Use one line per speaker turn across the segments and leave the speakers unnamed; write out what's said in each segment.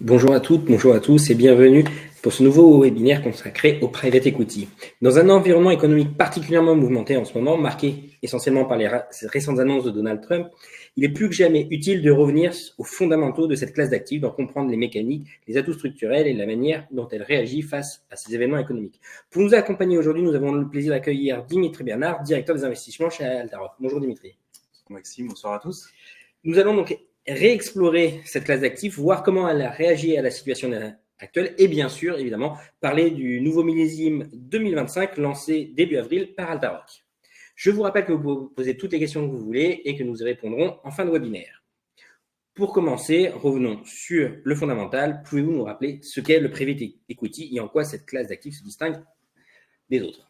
Bonjour à toutes, bonjour à tous et bienvenue pour ce nouveau webinaire consacré au private equity. Dans un environnement économique particulièrement mouvementé en ce moment, marqué essentiellement par les récentes annonces de Donald Trump, il est plus que jamais utile de revenir aux fondamentaux de cette classe d'actifs, d'en comprendre les mécaniques, les atouts structurels et la manière dont elle réagit face à ces événements économiques. Pour nous accompagner aujourd'hui, nous avons le plaisir d'accueillir Dimitri Bernard, directeur des investissements chez Altaroc. Bonjour Dimitri.
Maxime, bonsoir à tous.
Nous allons donc réexplorer cette classe d'actifs, voir comment elle a réagi à la situation actuelle et bien sûr, évidemment, parler du nouveau millésime 2025 lancé début avril par Altaroc. Je vous rappelle que vous pouvez poser toutes les questions que vous voulez et que nous y répondrons en fin de webinaire. Pour commencer, revenons sur le fondamental. Pouvez-vous nous rappeler ce qu'est le private equity et en quoi cette classe d'actifs se distingue des autres ?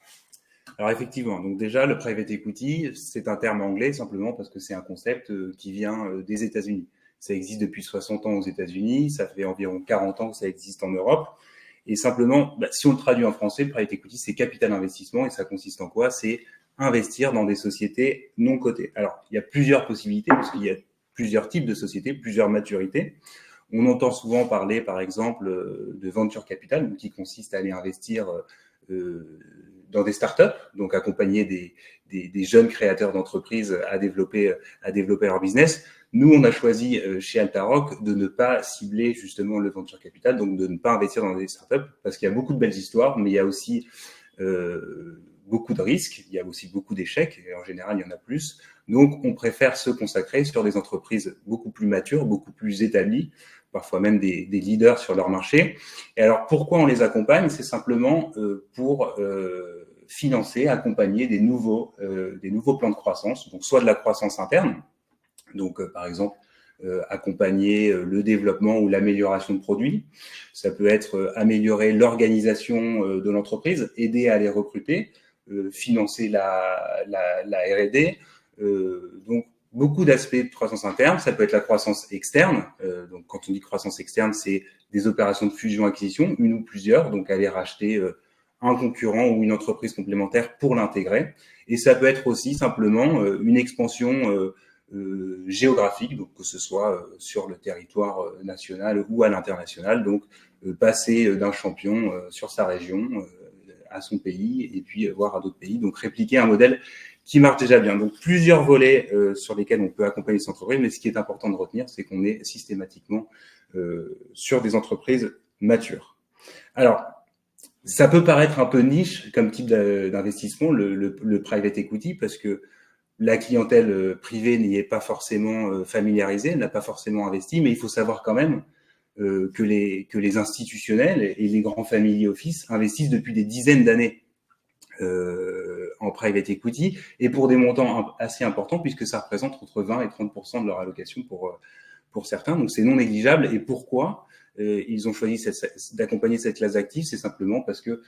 Alors effectivement, donc déjà le private equity, c'est un terme anglais simplement parce que c'est un concept qui vient des États-Unis. Ça existe depuis 60 ans aux États-Unis, ça fait environ 40 ans que ça existe en Europe. Et simplement, si on le traduit en français, le private equity, c'est capital investissement et ça consiste en quoi? C'est investir dans des sociétés non cotées. Alors, il y a plusieurs possibilités parce qu'il y a plusieurs types de sociétés, plusieurs maturités. On entend souvent parler, par exemple, de venture capital, qui consiste à aller investir dans des startups, donc accompagner des jeunes créateurs d'entreprises à développer leur business. Nous, on a choisi chez Altaroc de ne pas cibler justement le venture capital, donc de ne pas investir dans des startups, parce qu'il y a beaucoup de belles histoires, mais il y a aussi beaucoup de risques, il y a aussi beaucoup d'échecs, et en général, il y en a plus. Donc, on préfère se consacrer sur des entreprises beaucoup plus matures, beaucoup plus établies, parfois même des leaders sur leur marché. Et alors, pourquoi on les accompagne? C'est simplement pour financer, accompagner des nouveaux plans de croissance, donc soit de la croissance interne, donc par exemple accompagner le développement ou l'amélioration de produits. Ça peut être améliorer l'organisation de l'entreprise, aider à les recruter, financer la R&D. Donc beaucoup d'aspects de croissance interne. Ça peut être la croissance externe. Donc quand on dit croissance externe, c'est des opérations de fusion-acquisition, une ou plusieurs, donc aller racheter un concurrent ou une entreprise complémentaire pour l'intégrer. Et ça peut être aussi simplement une expansion géographique, donc que ce soit sur le territoire national ou à l'international, donc passer d'un champion sur sa région à son pays et puis voir à d'autres pays, donc répliquer un modèle qui marche déjà bien. Donc plusieurs volets sur lesquels on peut accompagner ces entreprises, mais ce qui est important de retenir, c'est qu'on est systématiquement sur des entreprises matures. Alors, ça peut paraître un peu niche comme type d'investissement, le private equity, parce que la clientèle privée n'y est pas forcément familiarisée, n'a pas forcément investi, mais il faut savoir quand même que les institutionnels et les grands family office investissent depuis des dizaines d'années en private equity et pour des montants assez importants puisque ça représente entre 20 et 30% de leur allocation pour certains. Donc c'est non négligeable. Et pourquoi ils ont choisi d'accompagner cette classe d'actifs? C'est simplement parce que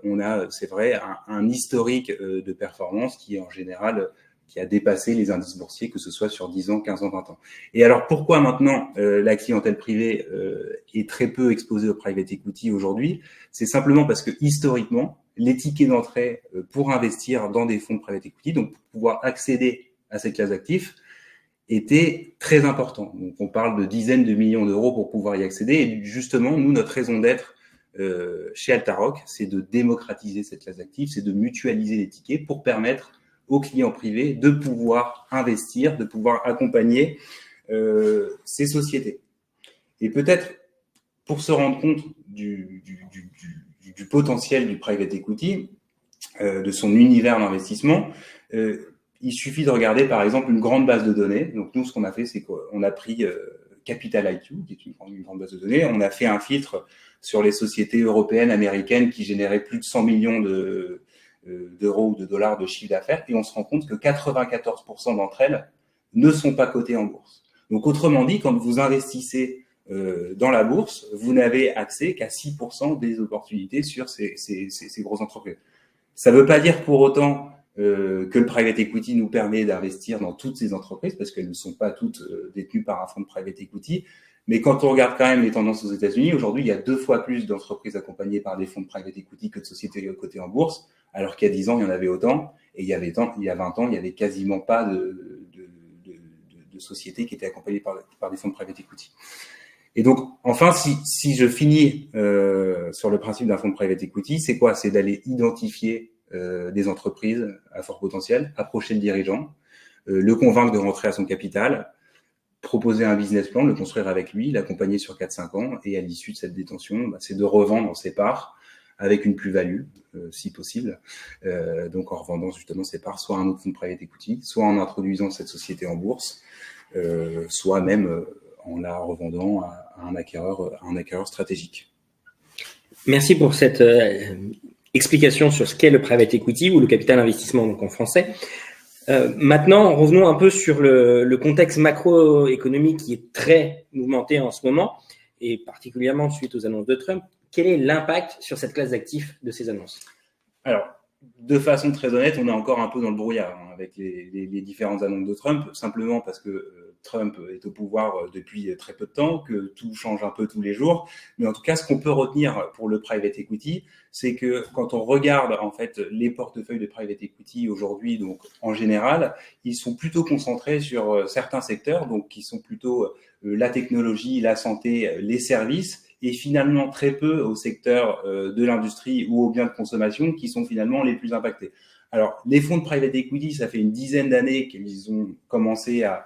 on a, c'est vrai, un historique de performance qui est en général qui a dépassé les indices boursiers, que ce soit sur 10 ans, 15 ans, 20 ans. Et alors, pourquoi maintenant la clientèle privée est très peu exposée au private equity aujourd'hui? C'est simplement parce que historiquement, les tickets d'entrée pour investir dans des fonds de private equity, donc pour pouvoir accéder à cette classe d'actifs, était très important. Donc, on parle de dizaines de millions d'euros pour pouvoir y accéder. Et justement, nous, notre raison d'être chez Altaroc, c'est de démocratiser cette classe d'actifs, c'est de mutualiser les tickets pour permettre aux clients privés de pouvoir investir, de pouvoir accompagner ces sociétés. Et peut-être pour se rendre compte du potentiel du private equity, de son univers d'investissement, il suffit de regarder par exemple une grande base de données. Donc nous, ce qu'on a fait, c'est qu'on a pris Capital IQ, qui est une grande base de données. On a fait un filtre sur les sociétés européennes, américaines qui généraient plus de 100 millions d'euros ou de dollars de chiffre d'affaires, et on se rend compte que 94% d'entre elles ne sont pas cotées en bourse. Donc autrement dit, quand vous investissez dans la bourse, vous n'avez accès qu'à 6% des opportunités sur ces grosses entreprises. Ça ne veut pas dire pour autant que le private equity nous permet d'investir dans toutes ces entreprises, parce qu'elles ne sont pas toutes détenues par un fonds de private equity. Mais quand on regarde quand même les tendances aux États-Unis, aujourd'hui, il y a 2 fois plus d'entreprises accompagnées par des fonds de private equity que de sociétés cotées en bourse, alors qu'il y a 10 ans, il y en avait autant, et il y a 20 ans, il n'y avait quasiment pas de sociétés qui étaient accompagnées par des fonds de private equity. Et donc, enfin, si je finis sur le principe d'un fonds de private equity, c'est quoi? C'est d'aller identifier des entreprises à fort potentiel, approcher le dirigeant, le convaincre de rentrer à son capital, proposer un business plan, le construire avec lui, l'accompagner sur 4-5 ans, et à l'issue de cette détention, c'est de revendre ses parts avec une plus-value, si possible, donc en revendant justement ses parts, soit à un autre fonds de private equity, soit en introduisant cette société en bourse, soit même en la revendant à un acquéreur stratégique.
Merci pour cette explication sur ce qu'est le private equity ou le capital investissement donc en français. Maintenant, revenons un peu sur le contexte macroéconomique qui est très mouvementé en ce moment, et particulièrement suite aux annonces de Trump. Quel est l'impact sur cette classe d'actifs de ces annonces?
Alors, de façon très honnête, on est encore un peu dans le brouillard avec les différentes annonces de Trump, simplement parce que Trump est au pouvoir depuis très peu de temps, que tout change un peu tous les jours. Mais en tout cas, ce qu'on peut retenir pour le private equity, c'est que quand on regarde en fait les portefeuilles de private equity aujourd'hui, donc en général, ils sont plutôt concentrés sur certains secteurs, donc qui sont plutôt la technologie, la santé, les services, et finalement très peu au secteur de l'industrie ou aux biens de consommation qui sont finalement les plus impactés. Alors, les fonds de private equity, ça fait une dizaine d'années qu'ils ont commencé à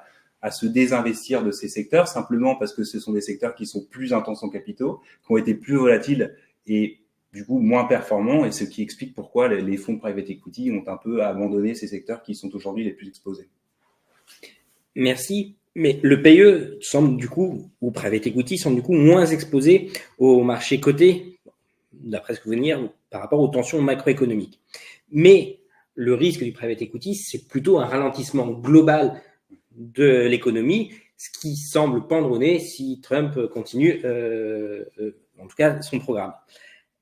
se désinvestir de ces secteurs, simplement parce que ce sont des secteurs qui sont plus intenses en capitaux, qui ont été plus volatiles et du coup moins performants, et ce qui explique pourquoi les fonds de private equity ont un peu abandonné ces secteurs qui sont aujourd'hui les plus exposés.
Merci. Mais le PE semble du coup, ou private equity, semble du coup moins exposé au marché coté, d'après ce que vous venez de dire, par rapport aux tensions macroéconomiques. Mais le risque du private equity, c'est plutôt un ralentissement global de l'économie, ce qui semble pendre au nez si Trump continue, en tout cas, son programme.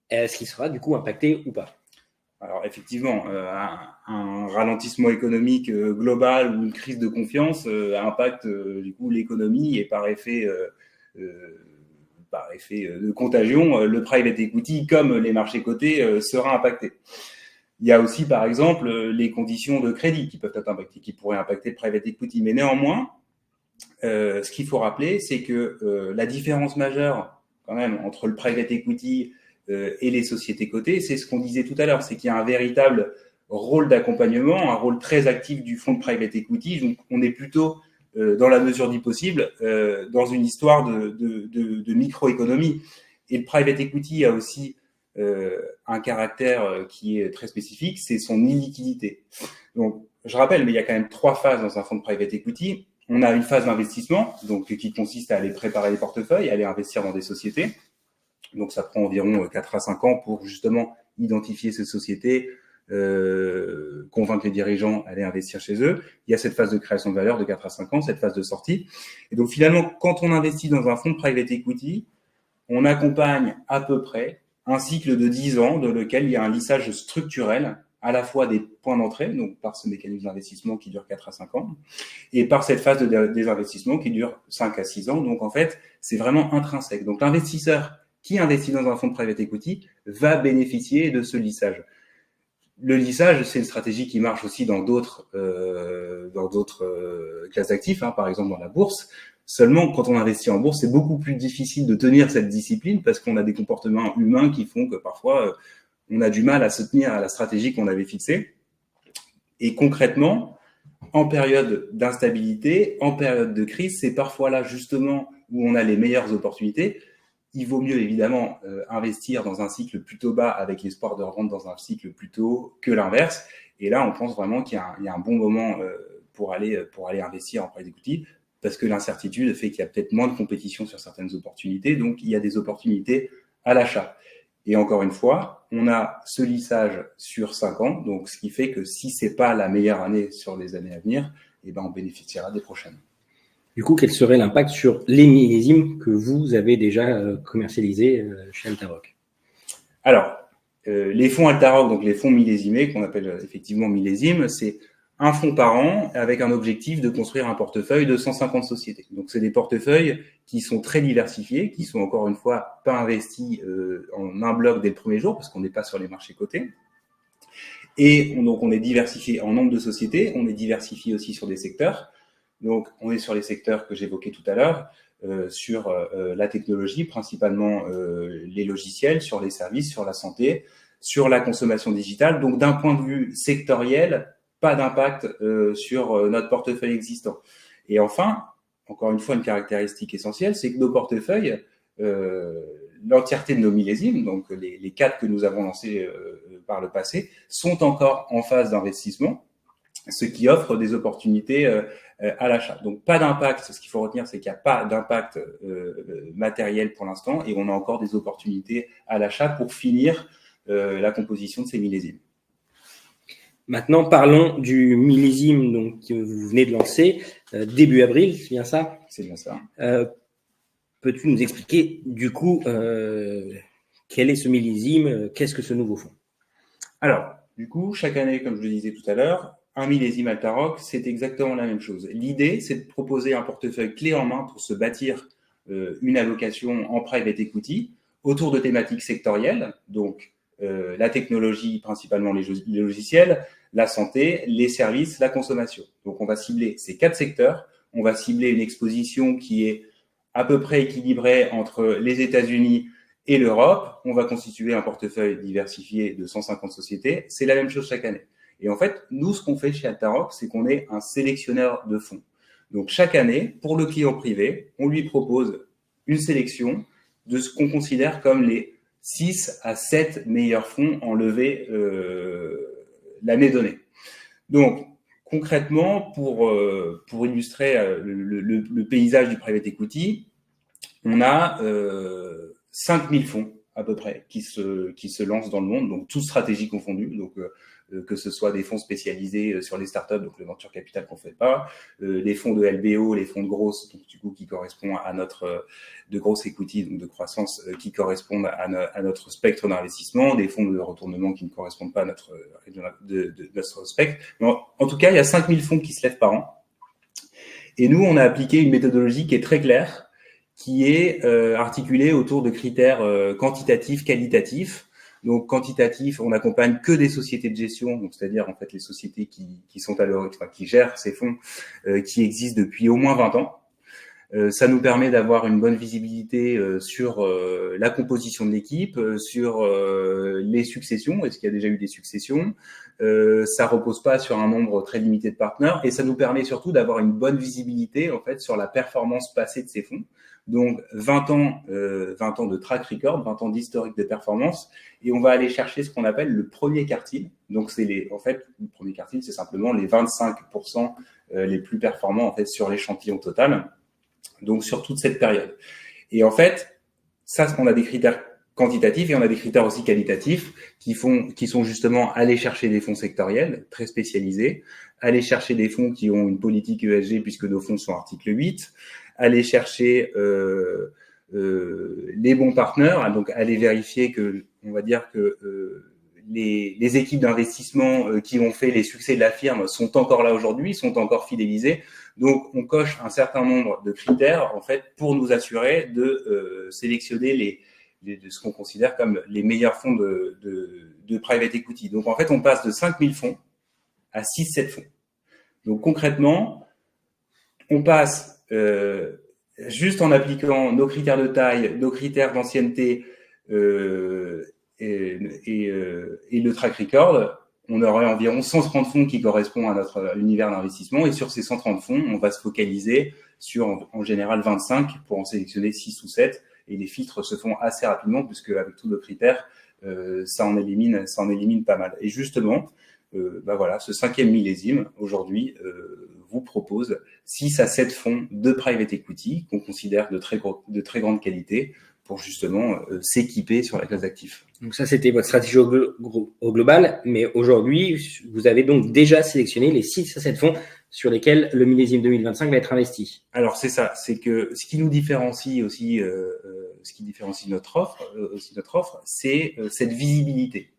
Est-ce qu'il sera du coup impacté ou pas?
Alors effectivement, un ralentissement économique global ou une crise de confiance impacte du coup l'économie, et par effet de contagion, le private equity comme les marchés cotés sera impacté. Il y a aussi par exemple les conditions de crédit qui peuvent être impactées, qui pourraient impacter le private equity. Mais néanmoins, ce qu'il faut rappeler, c'est que la différence majeure quand même entre le private equity et les sociétés cotées, c'est ce qu'on disait tout à l'heure, c'est qu'il y a un véritable rôle d'accompagnement, un rôle très actif du fonds de private equity. Donc, on est plutôt, dans la mesure du possible, dans une histoire de microéconomie. Et le private equity a aussi un caractère qui est très spécifique, c'est son illiquidité. Donc, je rappelle, mais il y a quand même 3 phases dans un fonds de private equity. On a une phase d'investissement, donc qui consiste à aller préparer les portefeuilles, à aller investir dans des sociétés. Donc, ça prend environ 4 à 5 ans pour justement identifier ces sociétés, convaincre les dirigeants à aller investir chez eux. Il y a cette phase de création de valeur de 4 à 5 ans, cette phase de sortie. Et donc, finalement, quand on investit dans un fonds de private equity, on accompagne à peu près un cycle de 10 ans dans lequel il y a un lissage structurel à la fois des points d'entrée, donc par ce mécanisme d'investissement qui dure 4 à 5 ans, et par cette phase de désinvestissement qui dure 5 à 6 ans. Donc, en fait, c'est vraiment intrinsèque. Donc, l'investisseur qui investit dans un fonds de private equity va bénéficier de ce lissage. Le lissage, c'est une stratégie qui marche aussi dans d'autres classes d'actifs, par exemple dans la bourse. Seulement, quand on investit en bourse, c'est beaucoup plus difficile de tenir cette discipline parce qu'on a des comportements humains qui font que parfois, on a du mal à se tenir à la stratégie qu'on avait fixée. Et concrètement, en période d'instabilité, en période de crise, c'est parfois là justement où on a les meilleures opportunités. Il vaut mieux évidemment investir dans un cycle plutôt bas avec l'espoir de revendre dans un cycle plus tôt que l'inverse. Et là, on pense vraiment qu'il y a un bon moment pour aller investir en private equity, parce que l'incertitude fait qu'il y a peut-être moins de compétition sur certaines opportunités, donc il y a des opportunités à l'achat. Et encore une fois, on a ce lissage sur 5 ans, donc ce qui fait que si c'est pas la meilleure année sur les années à venir, eh ben on bénéficiera des prochaines.
Du coup, quel serait l'impact sur les millésimes que vous avez déjà commercialisés chez Altaroc?
Alors, les fonds Altaroc, donc les fonds millésimés, qu'on appelle effectivement millésimes, c'est un fonds par an avec un objectif de construire un portefeuille de 150 sociétés. Donc, c'est des portefeuilles qui sont très diversifiés, qui sont encore une fois pas investis en un bloc dès le premier jour, parce qu'on n'est pas sur les marchés cotés. Et donc, on est diversifié en nombre de sociétés, on est diversifié aussi sur des secteurs. Donc, on est sur les secteurs que j'évoquais tout à l'heure, sur la technologie, principalement les logiciels, sur les services, sur la santé, sur la consommation digitale. Donc, d'un point de vue sectoriel, pas d'impact sur notre portefeuille existant. Et enfin, encore une fois, une caractéristique essentielle, c'est que nos portefeuilles, l'entièreté de nos millésimes, donc les 4 que nous avons lancés par le passé, sont encore en phase d'investissement, ce qui offre des opportunités à l'achat. Donc pas d'impact, ce qu'il faut retenir, c'est qu'il n'y a pas d'impact matériel pour l'instant, et on a encore des opportunités à l'achat pour finir la composition de ces millésimes.
Maintenant, parlons du millésime donc, que vous venez de lancer début avril, c'est bien ça?
C'est bien ça.
Peux-tu nous expliquer du coup quel est ce millésime, qu'est-ce que ce nouveau fonds?
Alors, du coup, chaque année, comme je le disais tout à l'heure, un millésime Altaroc, c'est exactement la même chose. L'idée, c'est de proposer un portefeuille clé en main pour se bâtir une allocation en private equity autour de thématiques sectorielles, donc la technologie, principalement les logiciels, la santé, les services, la consommation. Donc, on va cibler ces 4 secteurs. On va cibler une exposition qui est à peu près équilibrée entre les États-Unis et l'Europe. On va constituer un portefeuille diversifié de 150 sociétés. C'est la même chose chaque année. Et en fait, nous, ce qu'on fait chez Altaroc, c'est qu'on est un sélectionneur de fonds. Donc, chaque année, pour le client privé, on lui propose une sélection de ce qu'on considère comme les 6 à 7 meilleurs fonds en levée l'année donnée. Donc, concrètement, pour illustrer le paysage du private equity, on a 5000 fonds à peu près qui se lancent dans le monde, donc toutes stratégies confondues, donc que ce soit des fonds spécialisés sur les startups, donc le venture capital qu'on fait pas, les fonds de LBO, les fonds de grosse, donc du coup qui correspondent à notre de grosse equity, donc de croissance, qui correspondent à notre spectre d'investissement, des fonds de retournement qui ne correspondent pas à notre notre spectre. Mais en tout cas, il y a 5000 fonds qui se lèvent par an. Et nous, on a appliqué une méthodologie qui est très claire, qui est articulée autour de critères quantitatifs, qualitatifs. Donc quantitatif, on n'accompagne que des sociétés de gestion, donc c'est-à-dire en fait les sociétés qui sont à l'heure, enfin, qui gèrent ces fonds, qui existent depuis au moins 20 ans. Ça nous permet d'avoir une bonne visibilité sur la composition de l'équipe, sur les successions, est-ce qu'il y a déjà eu des successions. Ça repose pas sur un nombre très limité de partenaires, et ça nous permet surtout d'avoir une bonne visibilité en fait sur la performance passée de ces fonds. Donc 20 ans de track record, 20 ans d'historique de performance, et on va aller chercher ce qu'on appelle le premier quartile. Donc c'est le premier quartile, c'est simplement les 25% les plus performants en fait sur l'échantillon total. Donc sur toute cette période. Et en fait, ça, on a des critères quantitatifs et on a des critères aussi qualitatifs qui sont justement aller chercher des fonds sectoriels très spécialisés, aller chercher des fonds qui ont une politique ESG puisque nos fonds sont article 8, aller chercher les bons partenaires, donc aller vérifier que, on va dire que les équipes d'investissement qui ont fait les succès de la firme sont encore là aujourd'hui, sont encore fidélisées. Donc, on coche un certain nombre de critères, en fait, pour nous assurer de sélectionner de ce qu'on considère comme les meilleurs fonds de private equity. Donc, en fait, on passe de 5000 fonds à 6-7 fonds. Donc, concrètement, on passe juste en appliquant nos critères de taille, nos critères d'ancienneté et le track record, on aurait environ 130 fonds qui correspondent à notre univers d'investissement. Et sur ces 130 fonds, on va se focaliser sur, en général, 25 pour en sélectionner 6 ou 7. Et les filtres se font assez rapidement puisque avec tous nos critères, ça en élimine pas mal. Et justement, voilà, ce 5e millésime, aujourd'hui, vous propose 6 à 7 fonds de private equity qu'on considère de très grande qualité pour justement s'équiper sur la classe d'actifs.
Donc ça, c'était votre stratégie au global, mais aujourd'hui, vous avez donc déjà sélectionné les 6 à 7 fonds sur lesquels le millésime 2025 va être investi.
Alors c'est ça, c'est que ce qui nous différencie aussi, ce qui différencie notre offre, c'est cette visibilité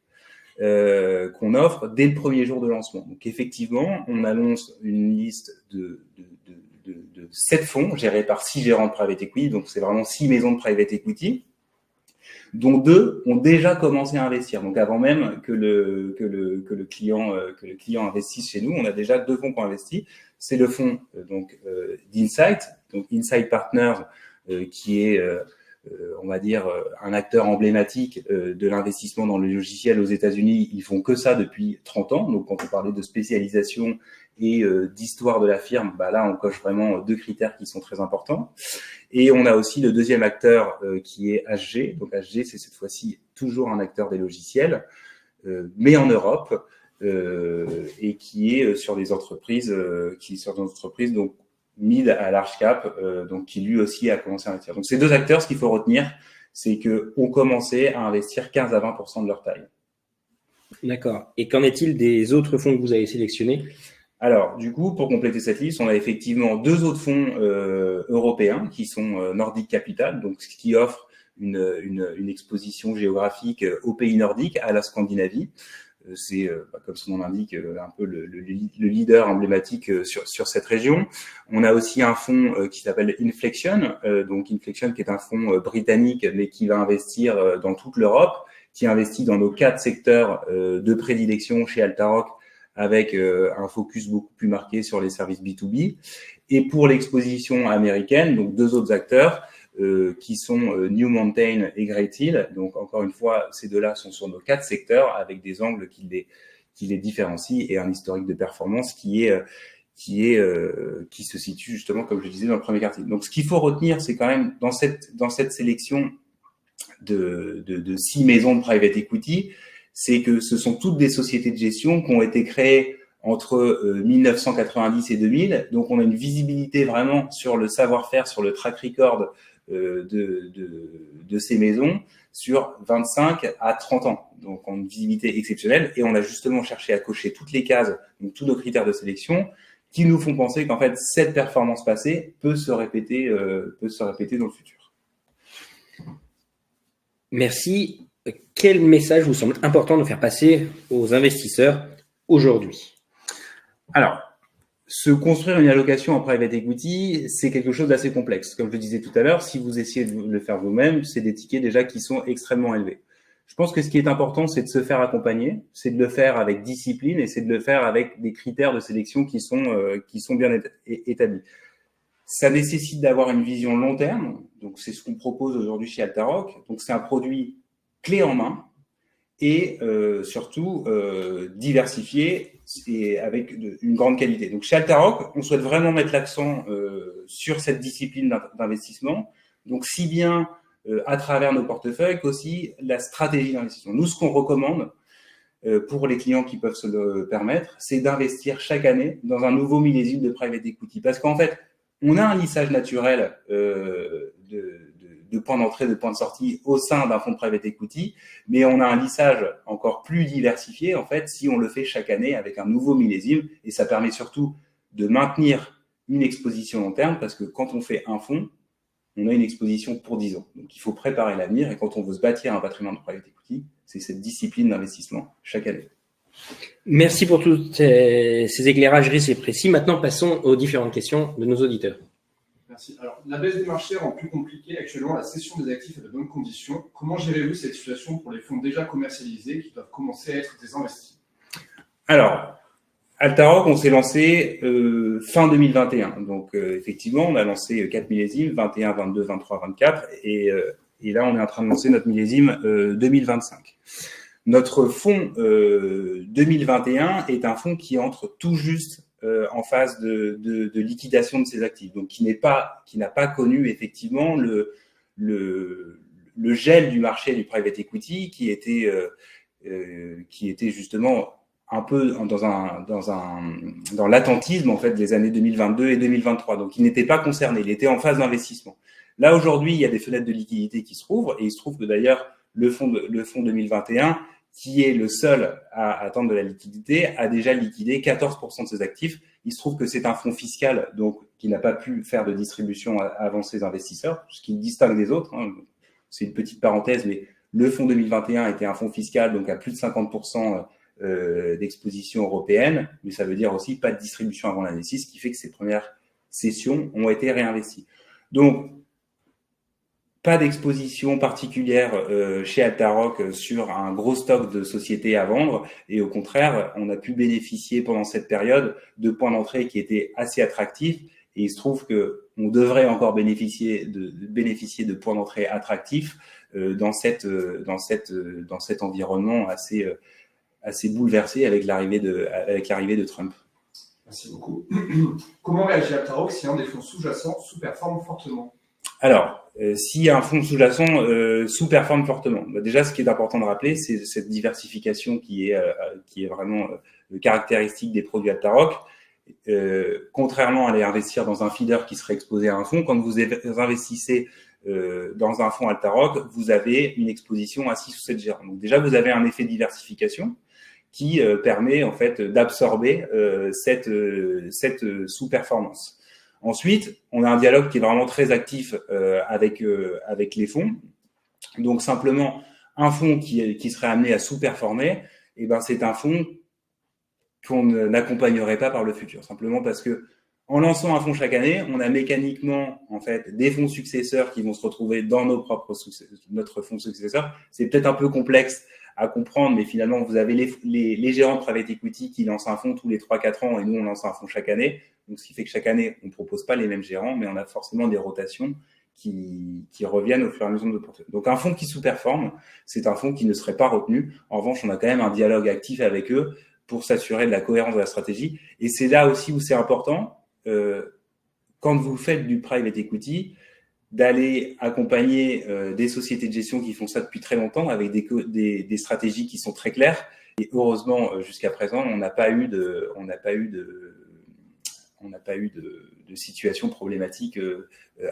qu'on offre dès le premier jour de lancement. Donc effectivement, on annonce une liste de 7 fonds gérés par 6 gérants de private equity, donc c'est vraiment 6 maisons de private equity. dont 2 ont déjà commencé à investir. Donc avant même que le client investisse chez nous, on a déjà 2 fonds qui ont investi. C'est le fonds d'Insight, donc Insight Partners, qui est on va dire un acteur emblématique de l'investissement dans le logiciel aux États-Unis. Ils font que ça depuis 30 ans. Donc quand on parlait de spécialisation et d'histoire de la firme, là on coche vraiment 2 critères qui sont très importants. Et on a aussi le deuxième acteur qui est HG. Donc HG, c'est cette fois-ci toujours un acteur des logiciels, mais en Europe, et qui est sur des entreprises donc mid à large cap, donc qui lui aussi a commencé à investir. Donc ces 2 acteurs, ce qu'il faut retenir, c'est que ont commencé à investir 15 à 20% de leur taille.
D'accord. Et qu'en est-il des autres fonds que vous avez sélectionnés?
Alors, du coup, pour compléter cette liste, on a effectivement 2 autres fonds européens qui sont Nordic Capital, donc ce qui offre une exposition géographique aux pays nordiques, à la Scandinavie. C'est, comme son nom l'indique, un peu le leader emblématique sur cette région. On a aussi un fonds qui s'appelle Inflection, donc Inflection qui est un fonds britannique, mais qui va investir dans toute l'Europe, qui investit dans nos 4 secteurs de prédilection chez Altaroc, avec un focus beaucoup plus marqué sur les services B2B. Et pour l'exposition américaine, donc 2 autres acteurs, qui sont New Mountain et Great Hill. Donc, encore une fois, ces 2-là sont sur nos 4 secteurs avec des angles qui les différencient et un historique de performance qui se situe justement, comme je disais, dans le premier quartier. Donc, ce qu'il faut retenir, c'est quand même dans cette sélection de 6 maisons de private equity, c'est que ce sont toutes des sociétés de gestion qui ont été créées entre 1990 et 2000. Donc, on a une visibilité vraiment sur le savoir-faire, sur le track record de ces maisons sur 25 à 30 ans. Donc, on a une visibilité exceptionnelle et on a justement cherché à cocher toutes les cases, donc tous nos critères de sélection qui nous font penser qu'en fait, cette performance passée peut se répéter dans le futur.
Merci. Quel message vous semble important de faire passer aux investisseurs aujourd'hui?
Alors, se construire une allocation en private equity, c'est quelque chose d'assez complexe. Comme je le disais tout à l'heure, si vous essayez de le faire vous-même, c'est des tickets déjà qui sont extrêmement élevés. Je pense que ce qui est important, c'est de se faire accompagner, c'est de le faire avec discipline et c'est de le faire avec des critères de sélection qui sont bien établis. Ça nécessite d'avoir une vision long terme. Donc, c'est ce qu'on propose aujourd'hui chez Altaroc. Donc, c'est un produit clé en main et surtout diversifié et avec une grande qualité. Donc, chez Altaroc, on souhaite vraiment mettre l'accent sur cette discipline d'investissement. Donc, si bien à travers nos portefeuilles qu'aussi la stratégie d'investissement. Nous, ce qu'on recommande pour les clients qui peuvent se le permettre, c'est d'investir chaque année dans un nouveau millésime de private equity. Parce qu'en fait, on a un lissage naturel de points d'entrée, de points de sortie au sein d'un fonds de private equity, mais on a un lissage encore plus diversifié, en fait, si on le fait chaque année avec un nouveau millésime, et ça permet surtout de maintenir une exposition long terme, parce que quand on fait un fonds, on a une exposition pour 10 ans. Donc, il faut préparer l'avenir, et quand on veut se bâtir un patrimoine de private equity, c'est cette discipline d'investissement chaque année.
Merci pour tous ces éclairages riches et précis. Maintenant, passons aux différentes questions de nos auditeurs.
Merci. Alors, la baisse des marchés rend plus compliqué actuellement la cession des actifs à de bonnes conditions. Comment gérez-vous cette situation pour les fonds déjà commercialisés qui doivent commencer à être désinvestis?
Alors, Altaroc, on s'est lancé fin 2021. Donc, effectivement, on a lancé 4 millésimes, 21, 22, 23, 24. Et là, on est en train de lancer notre millésime 2025. Notre fonds 2021 est un fonds qui entre tout juste en phase de liquidation de ses actifs, donc qui n'a pas connu effectivement le gel du marché du private equity qui était justement un peu dans l'attentisme en fait des années 2022 et 2023. Donc il n'était pas concerné, il était en phase d'investissement. Là aujourd'hui, il y a des fenêtres de liquidité qui se rouvrent et il se trouve que d'ailleurs le fonds 2021 qui est le seul à attendre de la liquidité, a déjà liquidé 14% de ses actifs. Il se trouve que c'est un fonds fiscal, donc qui n'a pas pu faire de distribution avant ses investisseurs, ce qui le distingue des autres. Hein. C'est une petite parenthèse, mais le fonds 2021 était un fonds fiscal, donc à plus de 50% d'exposition européenne, mais ça veut dire aussi pas de distribution avant l'année 6, ce qui fait que ses premières cessions ont été réinvesties. Donc, pas d'exposition particulière chez Altaroc sur un gros stock de sociétés à vendre, et au contraire, on a pu bénéficier pendant cette période de points d'entrée qui étaient assez attractifs, et il se trouve que on devrait encore bénéficier de points d'entrée attractifs dans cet environnement assez bouleversé avec l'arrivée de Trump.
Merci beaucoup. Comment réagit Altaroc si un des fonds sous-jacents sous-performe fortement?
Alors, si un fonds sous-jacent sous-performe fortement, déjà, ce qui est important de rappeler, c'est cette diversification qui est vraiment caractéristique des produits Altaroc. Contrairement à aller investir dans un feeder qui serait exposé à un fonds, quand vous investissez dans un fonds Altaroc, vous avez une exposition à 6 ou 7 gérants. Donc déjà, vous avez un effet de diversification qui permet en fait d'absorber cette sous-performance. Ensuite, on a un dialogue qui est vraiment très actif avec les fonds. Donc simplement, un fonds qui serait amené à sous-performer, eh ben c'est un fonds qu'on n'accompagnerait pas par le futur, simplement parce que en lançant un fonds chaque année, on a mécaniquement en fait des fonds successeurs qui vont se retrouver dans notre fonds successeur. C'est peut-être un peu complexe à comprendre, mais finalement, vous avez les gérants de private equity qui lancent un fonds tous les 3-4 ans et nous, on lance un fonds chaque année. Donc, ce qui fait que chaque année, on ne propose pas les mêmes gérants, mais on a forcément des rotations qui reviennent au fur et à mesure de notre portefeuille. Donc, un fonds qui sous-performe, c'est un fonds qui ne serait pas retenu. En revanche, on a quand même un dialogue actif avec eux pour s'assurer de la cohérence de la stratégie. Et c'est là aussi où c'est important, quand vous faites du private equity, d'aller accompagner des sociétés de gestion qui font ça depuis très longtemps avec des stratégies qui sont très claires. Et heureusement, jusqu'à présent, on n'a pas eu de situation problématique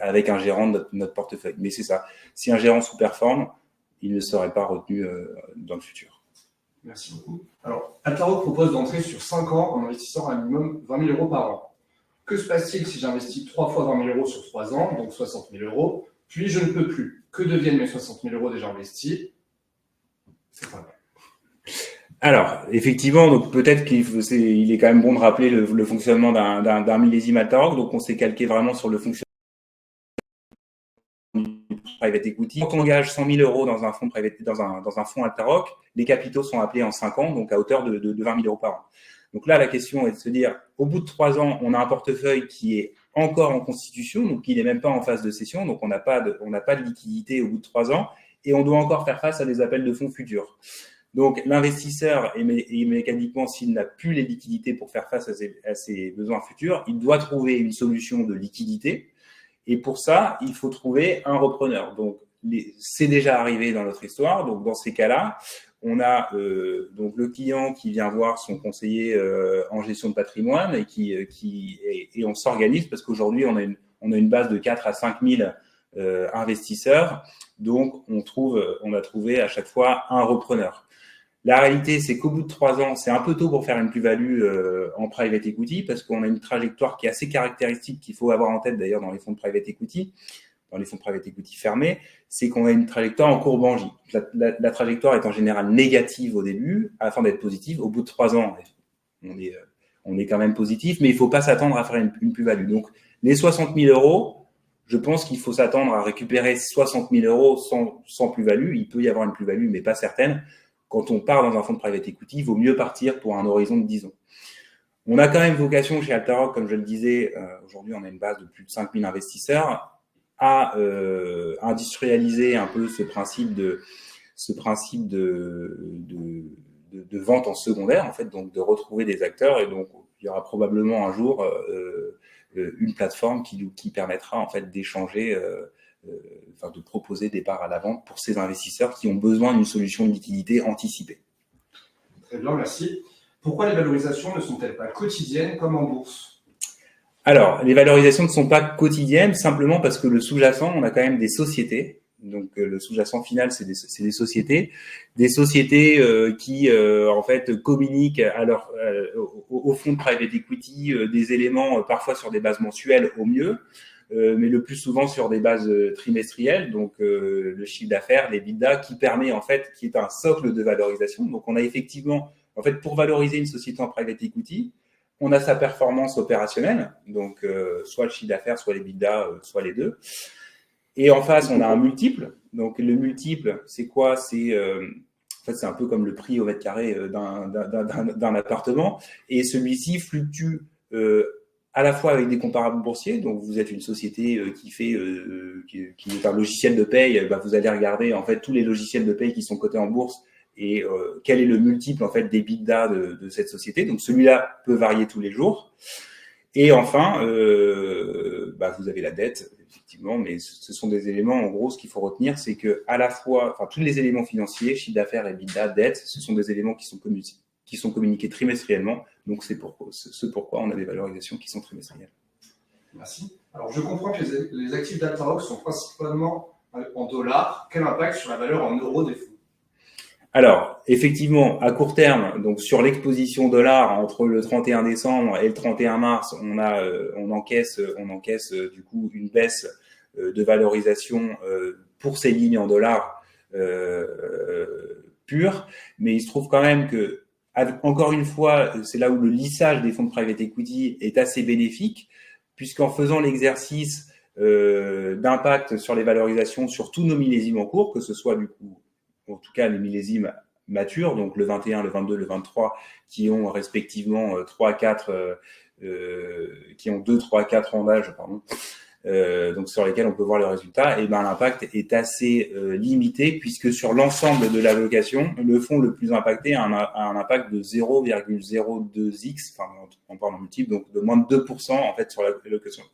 avec un gérant de notre portefeuille. Mais c'est ça. Si un gérant sous-performe, il ne serait pas retenu dans le futur.
Merci beaucoup. Alors, Altaroc propose d'entrer sur 5 ans en investissant un minimum 20 000 € par an. Que se passe-t-il si j'investis 3 fois 20 000 € sur 3 ans, donc 60 000 €, puis je ne peux plus? Que deviennent mes 60 000 € déjà investis? C'est pas vrai.
Alors, effectivement, donc peut-être il est quand même bon de rappeler le fonctionnement d'un millésime Altaroc. Donc, on s'est calqué vraiment sur le fonctionnement du private equity. Quand on engage 100 000 € dans un fonds dans un fonds Altaroc, les capitaux sont appelés en 5 ans, donc à hauteur de 20 000 € par an. Donc là, la question est de se dire, au bout de 3 ans, on a un portefeuille qui est encore en constitution, donc il n'est même pas en phase de cession, donc on n'a pas de liquidité au bout de 3 ans, et on doit encore faire face à des appels de fonds futurs. Donc l'investisseur, mécaniquement, s'il n'a plus les liquidités pour faire face à ses besoins futurs, il doit trouver une solution de liquidité, et pour ça, il faut trouver un repreneur. Donc c'est déjà arrivé dans notre histoire, donc dans ces cas-là, on a donc le client qui vient voir son conseiller en gestion de patrimoine et on s'organise parce qu'aujourd'hui on a une base de 4 à 5 000 investisseurs, donc on a trouvé à chaque fois un repreneur. La réalité, c'est qu'au bout de 3 ans, c'est un peu tôt pour faire une plus-value en private equity parce qu'on a une trajectoire qui est assez caractéristique qu'il faut avoir en tête d'ailleurs dans les fonds de private equity. Dans les fonds de private equity fermés, c'est qu'on a une trajectoire en courbe en J. La trajectoire est en général négative au début, afin d'être positive. Au bout de 3 ans, on est quand même positif, mais il ne faut pas s'attendre à faire une plus-value. Donc, les 60 000 €, je pense qu'il faut s'attendre à récupérer 60 000 € sans plus-value. Il peut y avoir une plus-value, mais pas certaine. Quand on part dans un fonds de private equity, il vaut mieux partir pour un horizon de 10 ans. On a quand même vocation chez Altaroc, comme je le disais, aujourd'hui on a une base de plus de 5 000 investisseurs, à industrialiser un peu ce principe de vente en secondaire, en fait, donc de retrouver des acteurs. Et donc, il y aura probablement un jour une plateforme qui permettra en fait d'échanger, de proposer des parts à la vente pour ces investisseurs qui ont besoin d'une solution de liquidité anticipée.
Très bien, merci. Pourquoi les valorisations ne sont-elles pas quotidiennes comme en bourse ?
Alors, les valorisations ne sont pas quotidiennes, simplement parce que le sous-jacent, on a quand même des sociétés. Donc, le sous-jacent final, c'est des sociétés qui, en fait, communiquent au fonds de private equity des éléments parfois sur des bases mensuelles au mieux, mais le plus souvent sur des bases trimestrielles. Donc, le chiffre d'affaires, l'EBITDA, qui est un socle de valorisation. Donc, on a effectivement, en fait, pour valoriser une société en private equity, on a sa performance opérationnelle, donc soit le chiffre d'affaires, soit l'EBITDA, soit les deux. Et en face, on a un multiple. Donc, le multiple, c'est quoi? En fait, c'est un peu comme le prix au mètre carré d'un appartement. Et celui-ci fluctue à la fois avec des comparables boursiers. Donc, vous êtes une société qui est un logiciel de paye. Bah, vous allez regarder en fait tous les logiciels de paye qui sont cotés en bourse et quel est le multiple en fait d'EBITDA de cette société. Donc, celui-là peut varier tous les jours. Et enfin, vous avez la dette, effectivement, mais ce sont des éléments, en gros, ce qu'il faut retenir, c'est que à la fois, enfin, tous les éléments financiers, chiffre d'affaires, EBITDA, dette, ce sont des éléments qui sont communiqués trimestriellement. Donc, c'est pourquoi on a des valorisations qui sont trimestrielles.
Merci. Alors, je comprends que les actifs d'Altarock sont principalement en dollars. Quel impact sur la valeur en euros des fonds?
Alors, effectivement, à court terme, donc sur l'exposition dollar entre le 31 décembre et le 31 mars, on encaisse du coup une baisse de valorisation pour ces lignes en dollars purs, mais il se trouve quand même que, encore une fois, c'est là où le lissage des fonds de private equity est assez bénéfique, puisqu'en faisant l'exercice d'impact sur les valorisations sur tous nos millésimes en cours, que ce soit du coup en tout cas les millésimes matures, donc le 21, le 22, le 23, qui ont respectivement 3 à 4, qui ont 2, 3, 4 ans d'âge, pardon, donc sur lesquels on peut voir le résultat, et ben l'impact est assez limité, puisque sur l'ensemble de l'allocation, le fonds le plus impacté a un impact de 0,02x, enfin on parle en multiple, donc de moins de 2% en fait sur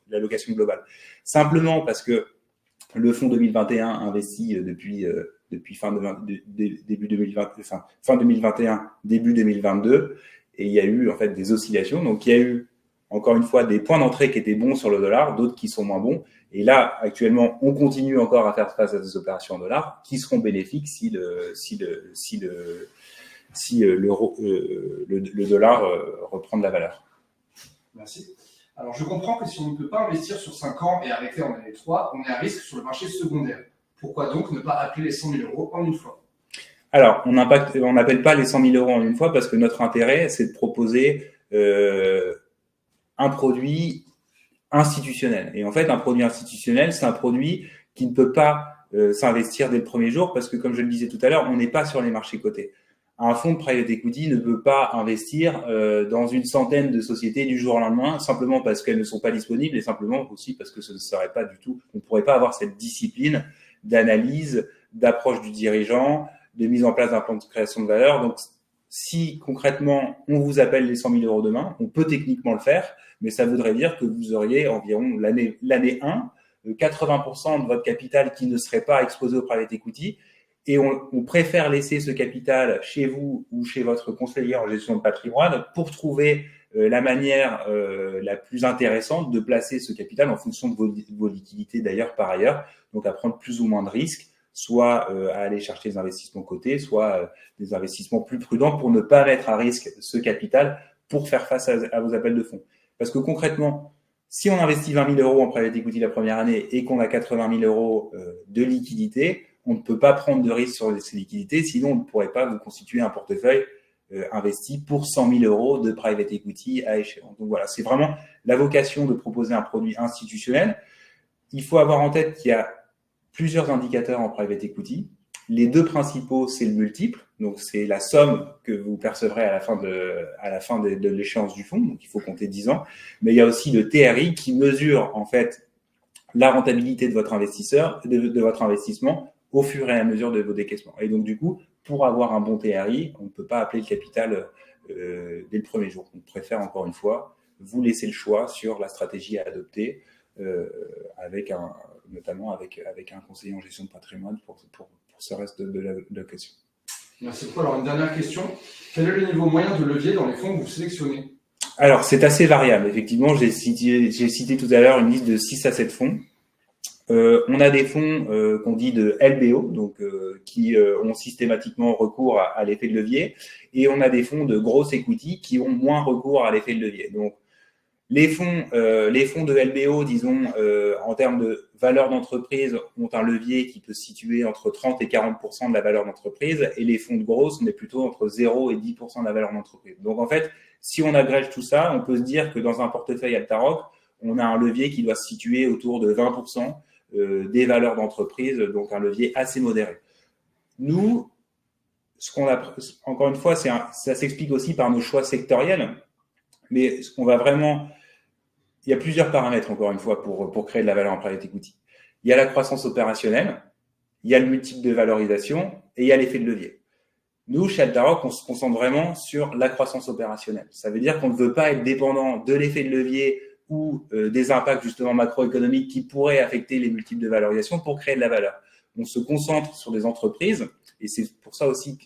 l'allocation globale. Simplement parce que le fonds 2021 investit depuis fin 2021, début 2022, et il y a eu en fait des oscillations. Donc il y a eu encore une fois des points d'entrée qui étaient bons sur le dollar, d'autres qui sont moins bons. Et là, actuellement, on continue encore à faire face à des opérations en dollars qui seront bénéfiques si le dollar reprend de la valeur.
Merci. Alors, je comprends que si on ne peut pas investir sur 5 ans et arrêter en année 3, on est à risque sur le marché secondaire. Pourquoi donc ne pas appeler les 100 000 euros en une fois?
Alors, on n'appelle pas les 100 000 euros en une fois parce que notre intérêt, c'est de proposer un produit institutionnel. Et en fait, un produit institutionnel, c'est un produit qui ne peut pas s'investir dès le premier jour parce que, comme je le disais tout à l'heure, on n'est pas sur les marchés cotés. Un fonds de private equity ne peut pas investir dans une centaine de sociétés du jour au lendemain, simplement parce qu'elles ne sont pas disponibles et simplement aussi parce que ce ne serait pas du tout, on ne pourrait pas avoir cette discipline d'analyse, d'approche du dirigeant, de mise en place d'un plan de création de valeur. Donc, si concrètement on vous appelle les 100 000 euros demain, on peut techniquement le faire, mais ça voudrait dire que vous auriez environ l'année 1, 80% de votre capital qui ne serait pas exposé au private equity. Et on préfère laisser ce capital chez vous ou chez votre conseiller en gestion de patrimoine pour trouver la manière la plus intéressante de placer ce capital en fonction de vos liquidités d'ailleurs par ailleurs, donc à prendre plus ou moins de risques, soit à aller chercher des investissements cotés, soit des investissements plus prudents pour ne pas mettre à risque ce capital pour faire face à vos appels de fonds. Parce que concrètement, si on investit 20 000 euros en private equity la première année et qu'on a 80 000 euros de liquidité, on ne peut pas prendre de risque sur ces liquidités, sinon on ne pourrait pas vous constituer un portefeuille investi pour 100 000 euros de private equity à échéance. Donc voilà, c'est vraiment la vocation de proposer un produit institutionnel. Il faut avoir en tête qu'il y a plusieurs indicateurs en private equity. Les deux principaux, c'est le multiple, donc c'est la somme que vous percevrez à la fin de l'échéance du fonds, donc il faut compter 10 ans. Mais il y a aussi le TRI qui mesure en fait la rentabilité de votre investissement au fur et à mesure de vos décaissements. Et donc, du coup, pour avoir un bon TRI, on ne peut pas appeler le capital dès le premier jour. On préfère, encore une fois, vous laisser le choix sur la stratégie à adopter, notamment avec un conseiller en gestion de patrimoine pour ce reste de la location.
Merci beaucoup. Alors, une dernière question. Quel est le niveau moyen de levier dans les fonds que vous sélectionnez?
Alors, c'est assez variable. Effectivement, j'ai cité tout à l'heure une liste de 6 à 7 fonds. On a des fonds qu'on dit de LBO, donc qui ont systématiquement recours à l'effet de levier, et on a des fonds de gross equity qui ont moins recours à l'effet de levier. Donc les fonds de LBO, disons, en termes de valeur d'entreprise, ont un levier qui peut se situer entre 30 et 40% de la valeur d'entreprise, et les fonds de gross, on est plutôt entre 0 et 10% de la valeur d'entreprise. Donc en fait, si on agrège tout ça, on peut se dire que dans un portefeuille Altarock, on a un levier qui doit se situer autour de 20%. des valeurs d'entreprise, donc un levier assez modéré. Nous, ce qu'on a, encore une fois, ça s'explique aussi par nos choix sectoriels, mais ce qu'on va vraiment, il y a plusieurs paramètres, encore une fois, pour créer de la valeur en private equity. Il y a la croissance opérationnelle, il y a le multiple de valorisation et il y a l'effet de levier. Nous, chez Altaroc, on se concentre vraiment sur la croissance opérationnelle. Ça veut dire qu'on ne veut pas être dépendant de l'effet de levier ou des impacts justement macroéconomiques qui pourraient affecter les multiples de valorisation pour créer de la valeur. On se concentre sur des entreprises et c'est pour ça aussi que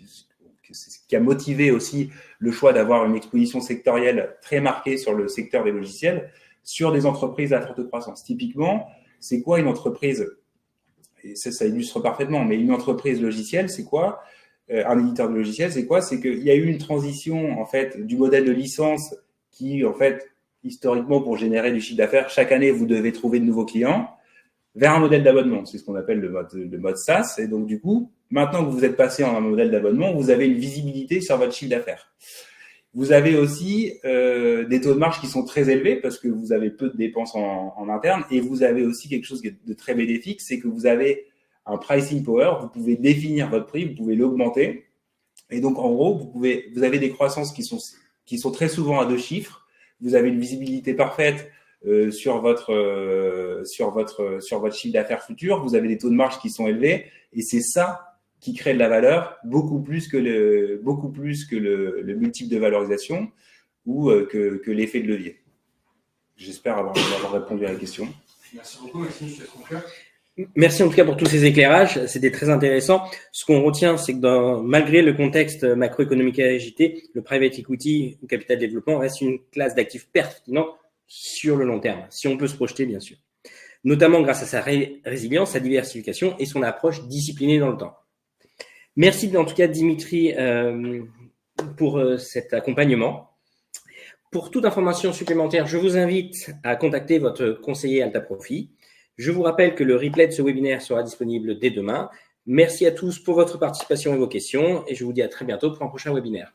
c'est ce qui a motivé aussi le choix d'avoir une exposition sectorielle très marquée sur le secteur des logiciels, sur des entreprises à forte croissance. Typiquement, c'est quoi une entreprise? Et ça illustre parfaitement, mais une entreprise logicielle, c'est quoi? Un éditeur de logiciels, c'est quoi? C'est qu'il y a eu une transition en fait du modèle de licence qui, en fait, historiquement, pour générer du chiffre d'affaires, chaque année, vous devez trouver de nouveaux clients, vers un modèle d'abonnement. C'est ce qu'on appelle le mode SaaS. Et donc, du coup, maintenant que vous êtes passé en un modèle d'abonnement, vous avez une visibilité sur votre chiffre d'affaires. Vous avez aussi des taux de marge qui sont très élevés parce que vous avez peu de dépenses en interne. Et vous avez aussi quelque chose de très bénéfique, c'est que vous avez un pricing power. Vous pouvez définir votre prix, vous pouvez l'augmenter. Et donc, en gros, vous avez des croissances qui sont très souvent à 2 chiffres. Vous avez une visibilité parfaite sur votre chiffre d'affaires futur. Vous avez des taux de marge qui sont élevés. Et c'est ça qui crée de la valeur beaucoup plus que le multiple de valorisation ou que l'effet de levier. J'espère avoir répondu à la question.
Merci beaucoup, Maxime, je te laisse conclure.
Merci en tout cas pour tous ces éclairages, c'était très intéressant. Ce qu'on retient, c'est que malgré le contexte macroéconomique agité, le private equity ou capital développement reste une classe d'actifs pertinents sur le long terme, si on peut se projeter bien sûr. Notamment grâce à sa résilience, sa diversification et son approche disciplinée dans le temps. Merci en tout cas Dimitri pour cet accompagnement. Pour toute information supplémentaire, je vous invite à contacter votre conseiller Alta Profit. Je vous rappelle que le replay de ce webinaire sera disponible dès demain. Merci à tous pour votre participation et vos questions et je vous dis à très bientôt pour un prochain webinaire.